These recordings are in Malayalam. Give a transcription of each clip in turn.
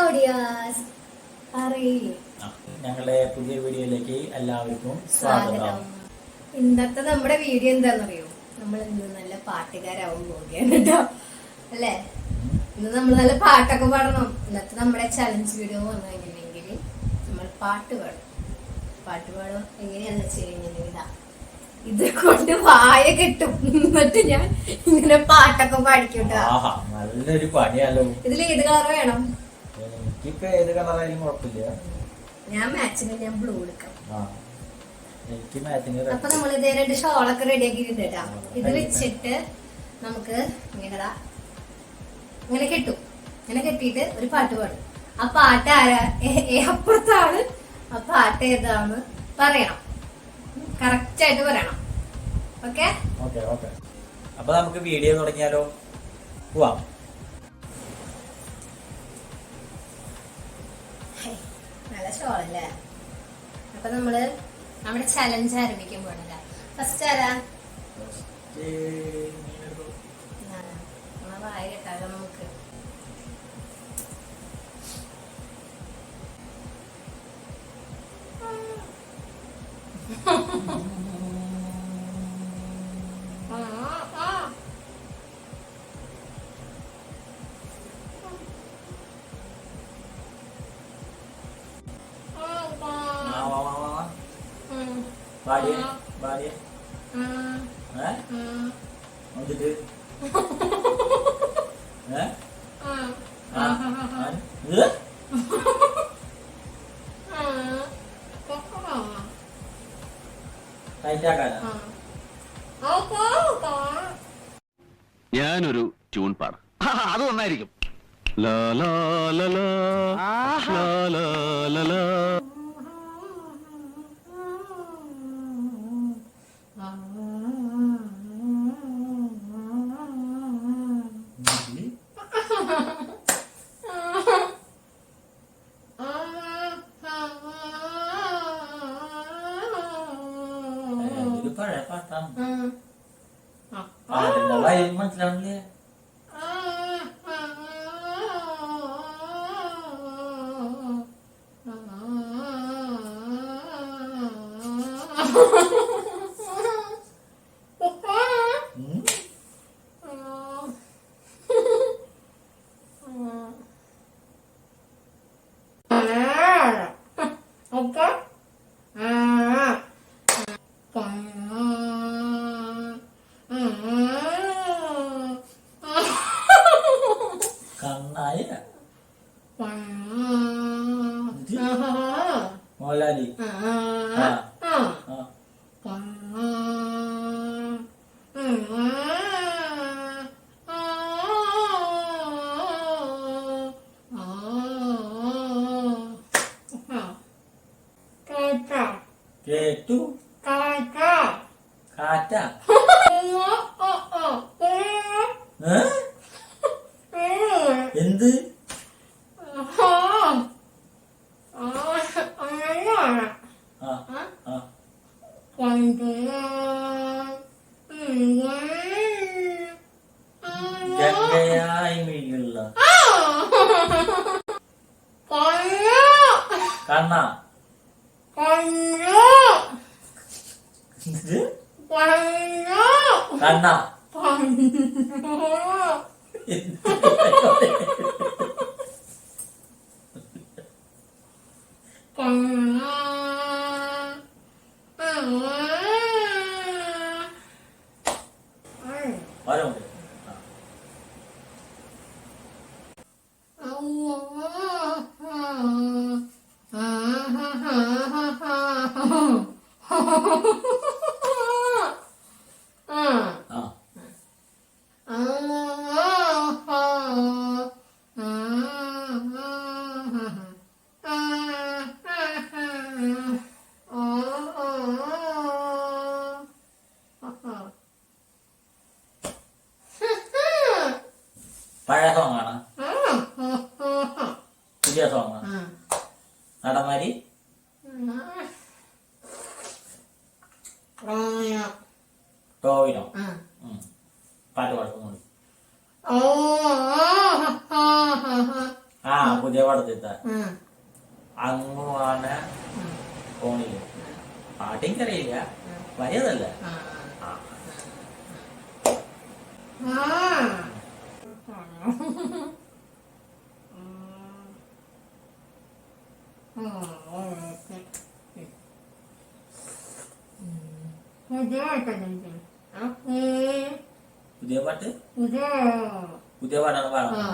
ഓഡിയാസ് ഞങ്ങളുടെ പുതിയ വീഡിയോയിലേക്ക് എല്ലാവർക്കും സ്വാഗതം. ഇന്നത്തെ നമ്മുടെ വീഡിയോ എന്താണെന്നറിയോ? നമ്മൾ ഇന്ന് നല്ല പാട്ടുകാരാവാൻ പോവുകയാണ് കേട്ടോ, അല്ലേ? ഇന്ന് നമ്മൾ നല്ല പാട്ടൊക്കെ പാടണം. ഇന്നത്തെ നമ്മുടെ ചലഞ്ച് വീഡിയോ വന്നു കഴിഞ്ഞിട്ടുണ്ടെങ്കിൽ നമ്മൾ പാട്ട് പാടും. പാട്ട് പാടും എങ്ങനെയാന്ന് വെച്ച് കഴിഞ്ഞിട്ടുണ്ടെങ്കിൽ ഇത് കൊണ്ട് വായ കിട്ടും, എന്നിട്ട് ഞാൻ ഇങ്ങനെ പാട്ടൊക്കെ പാടിക്കൂട്ടോ. നല്ലൊരു പണിയാലോ. ഇതിൽ ഏത് കളർ വേണം? എനിക്കിപ്പോ ഏത് കളറായാലും കുഴപ്പമില്ല. ഞാൻ മാച്ചിങ് ഞാൻ ബ്ലൂ എടുക്കാം. എനിക്ക് മാച്ചിങ്. അപ്പൊ നമ്മൾ ഇതേ 2 ഷോളൊക്കെ റെഡി ആക്കിയിട്ടുണ്ട് കേട്ടാ. ഇത് വെച്ചിട്ട് നമുക്ക് ഇങ്ങനെ കെട്ടും. ഇങ്ങനെ കെട്ടിയിട്ട് ഒരു പാട്ട് പാടും. ആ പാട്ട് അപ്പുറത്താണ്. ആ പാട്ട് ഏതാന്ന് പറയണം, കറക്റ്റ് ആയിട്ട് പറയണം. ഓക്കെ? അപ്പൊ നമുക്ക് വീഡിയോ തുടങ്ങിയാലോ? പോവാം. നല്ല ഷോളല്ലേ? അപ്പൊ നമ്മള് നമ്മുടെ ചലഞ്ച് ആരംഭിക്കാൻ പോണില്ല. ഫസ്റ്റ് ആരാ? വായ കേട്ടാലോ നമുക്ക്. ഞാനൊരു ട്യൂൺ പാടും. അത് നന്നായിരിക്കും. പഴയ പാട്ടാണ്. മനസ്സിലാവില്ലേ? മോലാലി കേട്ടു. കാറ്റ എന്ത്? ഗംഗയായി മിഴിയുള്ള കണ്ണ കണ്ണ പഴയ സോങ്ങാണ്, പുതിയ സോങ്ങാണ്. നടന്മാരി ടോവിനോ പാട്ട് പാടുന്നുണ്ട്. പുതിയ പടത്തിത്ത ആ, അങ്ങുവാണ് ഫോണില് പാട്ടെനിക്കറിയില്ല വരിയതല്ല ആ, ആ. ആ. പുതിയ പാട്ട് പുതിയ പാട്ടാണ് പാടുന്നത്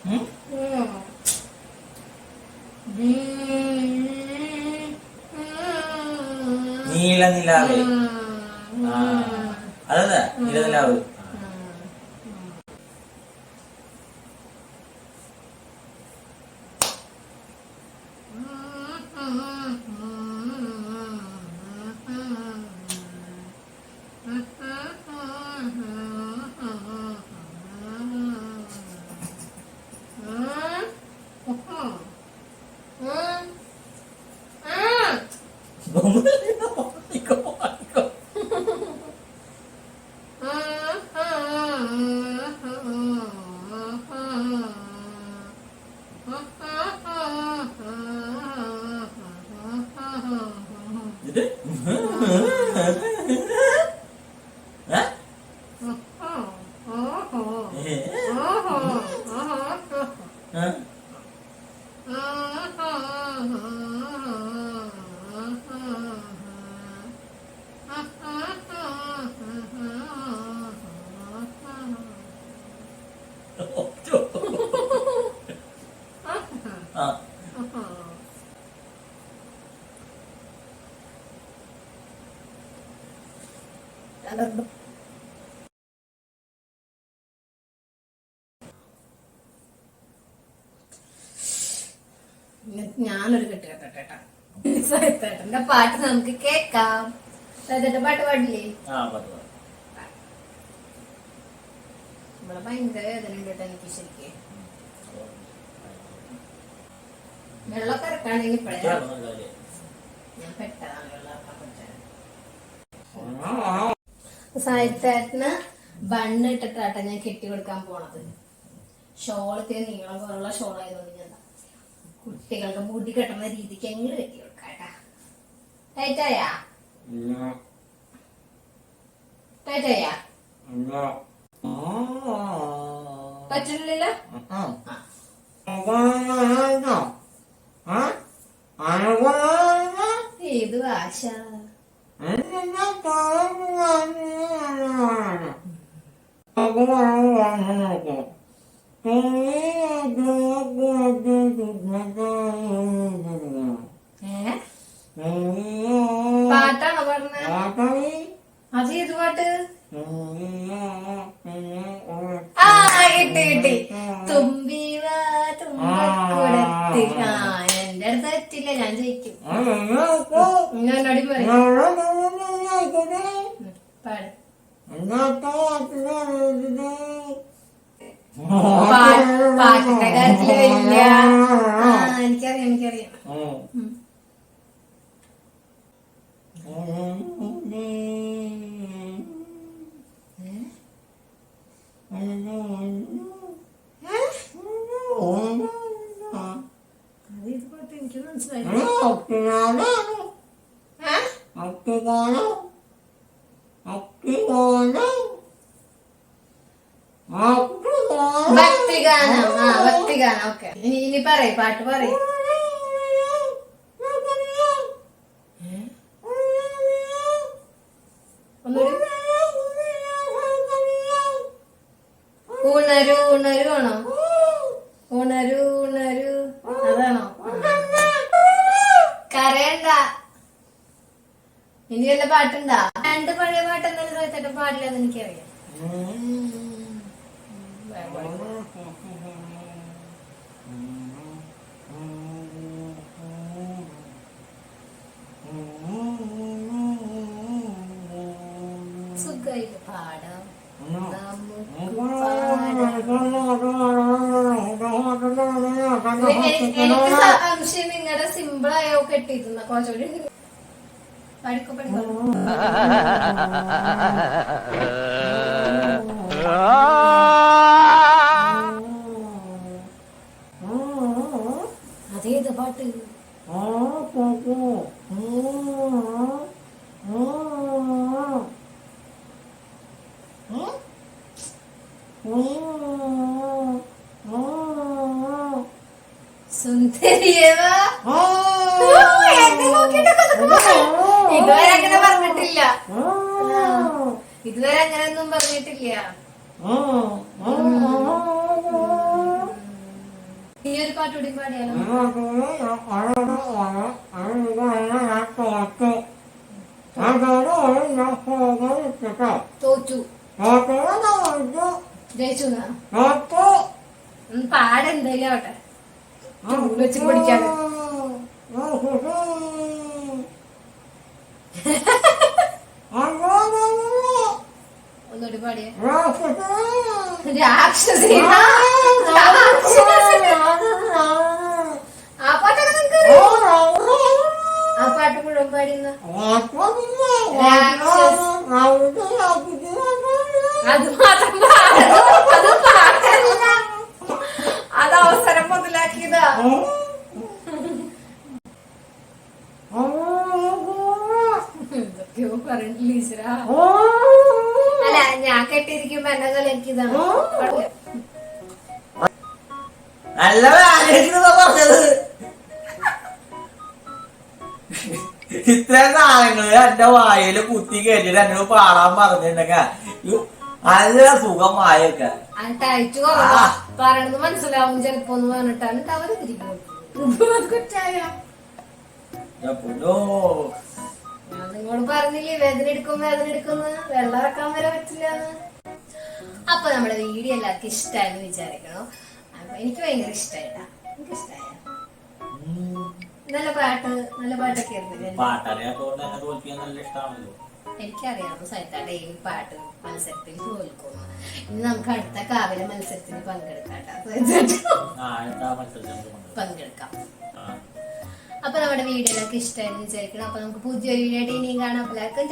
ഉം? നീല നിലാവ് ആ അതല്ല നീല നിലാവ് ഇത് ആ ഞാനൊരു കെട്ടിടട്ടെ സഹിതേട്ടന്റെ പാട്ട് നമുക്ക് കേക്കാം. സഹിതേട്ടൻ പാട്ട് പാടില്ലേ? ആ പാട്ട് പാടും. ഇവിടെ ഭയങ്കര വേദന ഉണ്ട് കേട്ടോ എനിക്ക് ശരിക്ക്. വെള്ളമൊക്കെ ഇറക്കാണെങ്കിൽ ഇപ്പഴേ ഞാൻ പെട്ടതാണ് വെള്ളം ഇറക്കാൻ പറ്റാൻ. സാഹിത്യേട്ടന് ബണ്ണ് ഇട്ടിട്ടാട്ടെ ഞാൻ കെട്ടി കൊടുക്കാൻ പോണത്. ഷോളത്തിന് നീളം കുറവുള്ള ഷോളായതുകൊണ്ട് ഞാൻ കുട്ടികൾക്ക് മുടി കെട്ടുന്ന രീതിക്ക് എങ്ങനെ കെട്ടി കൊടുക്കാട്ടാ. ടൈറ്റായാ ടൈറ്റായാ പറ്റില്ലല്ലോ. ഏത് ഭാഷ? പാട്ടാണോ പറഞ്ഞത്? അത് ഏത് പാട്ട്? ആ കിട്ടി കിട്ടി. തുമ്പിവാ തുമ്പക്കുടത്തി. ആ എന്റെ അടുത്ത് എത്തില്ല, ഞാൻ ജയിക്കും. എന്നോടി പറയും പാട്. പാട്ടിന്റെ കാര്യത്തില് വലിയ എനിക്കറിയാം എനിക്കറിയാം. ഇത് പാട്ട് എനിക്ക് മനസ്സിലായി. ഭക്തിഗാനം. ആ ഭക്തിഗാനം. ഓക്കെ, ഇനി പറയ്, പാട്ട് പറയ്. ഒന്നൂടി. ഉണരു ഉണരു ആണോ? ഉണരു ഉണരു അതാണോ? കരയണ്ട. ഇനി വല്ല പാട്ടുണ്ടാ? രണ്ട് പഴയ പാട്ട് എന്തായാലും സാഹിത്യേട്ടൻ പാടില്ലെന്ന് എനിക്കറിയാം. സുഖായിട്ട് പാടാം നമുക്ക്. എനിക്ക് സംശയം നിങ്ങളുടെ സിമ്പിൾ ആയോ കെട്ടിയിരുന്ന കുറച്ചുകൂടി പഠിക്കോ പഠിക്കോ. അതേത് പാട്ട്? സുന്ദരിയവാ. ഇതുവരെ അങ്ങനെ പറഞ്ഞിട്ടില്ല. ഇതുവരെ അങ്ങനെയൊന്നും പറഞ്ഞിട്ടില്ല. ഈ ഒരു പാട്ട് കൂടി പാടിയാലോ? തോറ്റു. ജയിച്ചു പാടെന്തായാലും ആവട്ടെ, വെച്ച് പഠിക്കാണ്. ഒന്നുകൂടി പാടിയ രാക്ഷസി. ആ പാട്ടൊക്കെ നിങ്ങൾക്ക് ആ പാട്ട് മുഴുവൻ പാടിയുന്ന അത് മാത്രം അത് പാട്ടല്ല, അത് അവസരം മുതലാക്കിയതാ. എന്തൊക്കെയോ പറഞ്ഞിട്ടില്ല ഈശ്വരാ. അല്ല, ഞാൻ കെട്ടിയിരിക്കുമ്പോ എന്നെ കളിയാക്കിയതാണ്. നല്ല പറഞ്ഞത്. ഇത്രയും സാധനങ്ങള് എന്റെ വായില് കുത്തി കയറ്റിട്ട് എന്നോട് പാടാൻ പറഞ്ഞിട്ടുണ്ടെങ്കിൽ നല്ല സുഖമായൊക്കെ ടൈറ്റ് കുറവാ, പറയണത് മനസ്സിലാവും ചെലപ്പോന്ന് പറഞ്ഞിട്ടാണ് അവര് കുറ്റായ. ഞാൻ നിങ്ങളോട് പറഞ്ഞില്ലേ വേദന എടുക്കും വെള്ളം ഇറക്കാൻ വരെ പറ്റില്ലാന്ന്. അപ്പൊ നമ്മുടെ വീഡിയോ എല്ലാവർക്കും ഇഷ്ടമായെന്ന് വിചാരിക്കണം. അപ്പൊ എനിക്ക് ഭയങ്കര ഇഷ്ടായിട്ടാ. എനിക്ക് ഇഷ്ടായ നല്ല പാട്ടൊക്കെ എനിക്കറിയാം. സൈത്ത ഡെയിലി പാട്ട് മത്സരത്തിൽ തോൽക്കും. ഇനി നമുക്ക് അടുത്ത കാവിലെ മത്സരത്തിന് പങ്കെടുക്കാം. അപ്പൊ നമ്മുടെ വീഡിയോ എല്ലാവർക്കും ഇഷ്ടമായെന്ന് വിചാരിക്കണം. അപ്പൊ നമുക്ക് പുതിയൊരു വീഡിയോ ഇനിയും കാണാം. എല്ലാവർക്കും